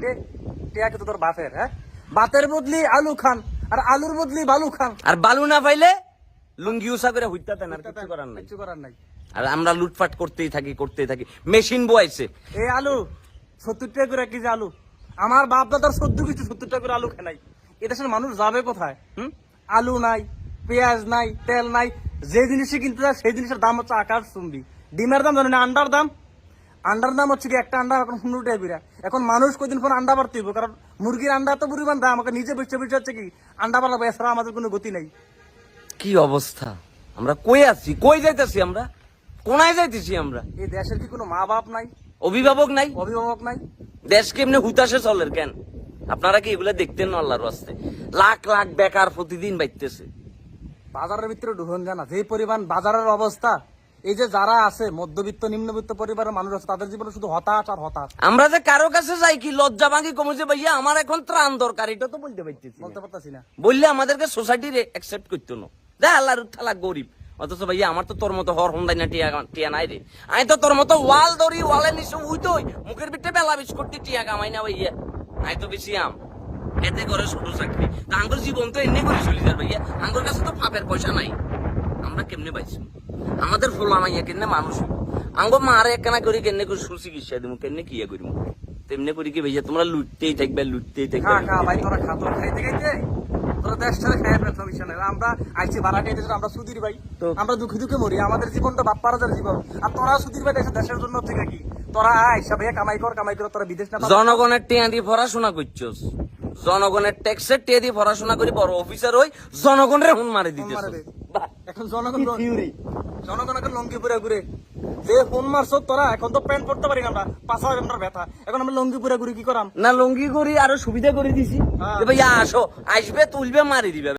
রে টিয়া কিন্তু তোর বাপের, হ্যাঁ? বাতের বদলি আলু খান আর আলুর বদলি বালু খান। আর বালু না পাইলে লুঙ্গি উষা করে হইতা দেন, আর কিছু করার নাই। কিছু করার নাই। আর আমরা লুটপাট করতেই থাকি। মেশিন বয়াইছে। এই আলু 70 টাকা করে কেজি আলু। আমার বাপ দাদার 14 কেজি 70 টাকা করে আলু খায় নাই। এদেশের মানুষ যাবে কোথায়? আলু নাই, পেঁয়াজ নাই, তেল নাই, যে জিনিসই কিনতে যায় সেই জিনিসের দাম হচ্ছে আকাশ চুম্বি। ডিমের দাম জানেন, আন্ডার দাম হচ্ছে কি একটা আন্ডা এখন 15 টাকা করে। এখন মানুষ কয়দিন পর আন্ডা বাড়তে হইব, কারণ মুরগির আন্ডা তো পরিমাণ দাম। আমাকে নিজে বসে হচ্ছে কি আন্ডা বাড়াবো, এছাড়া আমাদের কোনো গতি নাই। কি অবস্থা, আমরা কই আছি, কই যাইতেছি, আমরা কোনায় যাইতেছি? আমরা এই দেশের কি কোনো মা বাপ নাই, অভিভাবক নাই? অভিভাবক নাই? দেশ কেমনে হুতাশে চলের কেন? আপনারা কি এগুলা দেখতেন না? আল্লাহর রাস্তায় লাখ লাখ বেকার প্রতিদিন বাইতেছে। বাজারের ভিতরে ঢুকন জানা যে পরিমাণ বাজারের অবস্থা, এই যে যারা আছে মধ্যবিত্ত নিম্নবিত্ত পরিবারের মানুষ আছে, তাদের জীবনে শুধু হতাশ আর হতাশ। আমরা যে কারো কাছে যাই কি লজ্জা ভাঙি কমেছে, ভাইয়া আমার এখন ত্রাণ দরকার, এটা তো বলতে পারতেছি না। বলতে পারতাছি না। বললে আমাদেরকে সোসাইটি অ্যাকসেপ্ট করতো না। যা আল্লাহর ঠালা গরিব, অথচ ভাইয়া আমার তো তোর মতো হর হন্দাই না টিয়া নাই রে। আমি তো তোর মতো ওয়াল দড়ি ওয়ালের নিচে উইতই মুখের ভিতরে বেলা বিচ করতে টিয়া কামাই না ভাইয়া। আমি তো বেশি আম এতে করে ছোট চাকরি। তা আঙ্গুর জীবন তো এমনি করে চলে যায় ভাইয়া। আঙ্গুর কাছে তো ফাপের পয়সা নাই, আমরা কেমনে পাইছি? আমাদের ফোলা মাইয়া কেমনে মানুষ আঙ্গো মারে একখানা করি কেমনে করে সুচিকিৎসা দিব, কেমনে কি করিব? তেমনি করি কি ভাইয়া তোমরা লুটতেই থাকবে। খা ভাই, তোরা খা, তোরা খাইতে খাইতে তোরা দেশ ছেড়ে খাই ফেলছ মিশনে। আমরা আইছি ভাড়াটে দেশের, আমরা সুধীর ভাই, আমরা দুঃখে দুঃখে মরি। আমাদের জীবনটা বাপ্পার হাজার জীবন, আর তোরা সুধীর ভাই দেশের জন্য থেকে কি তোরা আইসা ভাইয়া কামাই কর তোরা বিদেশ না। জনগণের টিয়া দিয়ে পড়াশোনা করছস, জনগণের ট্যাক্সের টিয়া দিয়ে পড়াশোনা করি বড় অফিসার হই, জনগণের হুন মারে দিতেছ। এখন জনগণ এখন লঙ্গি পুরা ঘুরে যে ফোন মারছ তোরা, এখন তো প্যান্ট পড়তে পারি আমরা, 5,000 ঘন্টার ব্যথা। এখন আমরা লঙ্গি পুরা ঘুরে কি করাম না লঙ্গি করি আরো সুবিধা করে দিছি, ভাইয়া আসো, আসবে তুলবে মারি দিবে।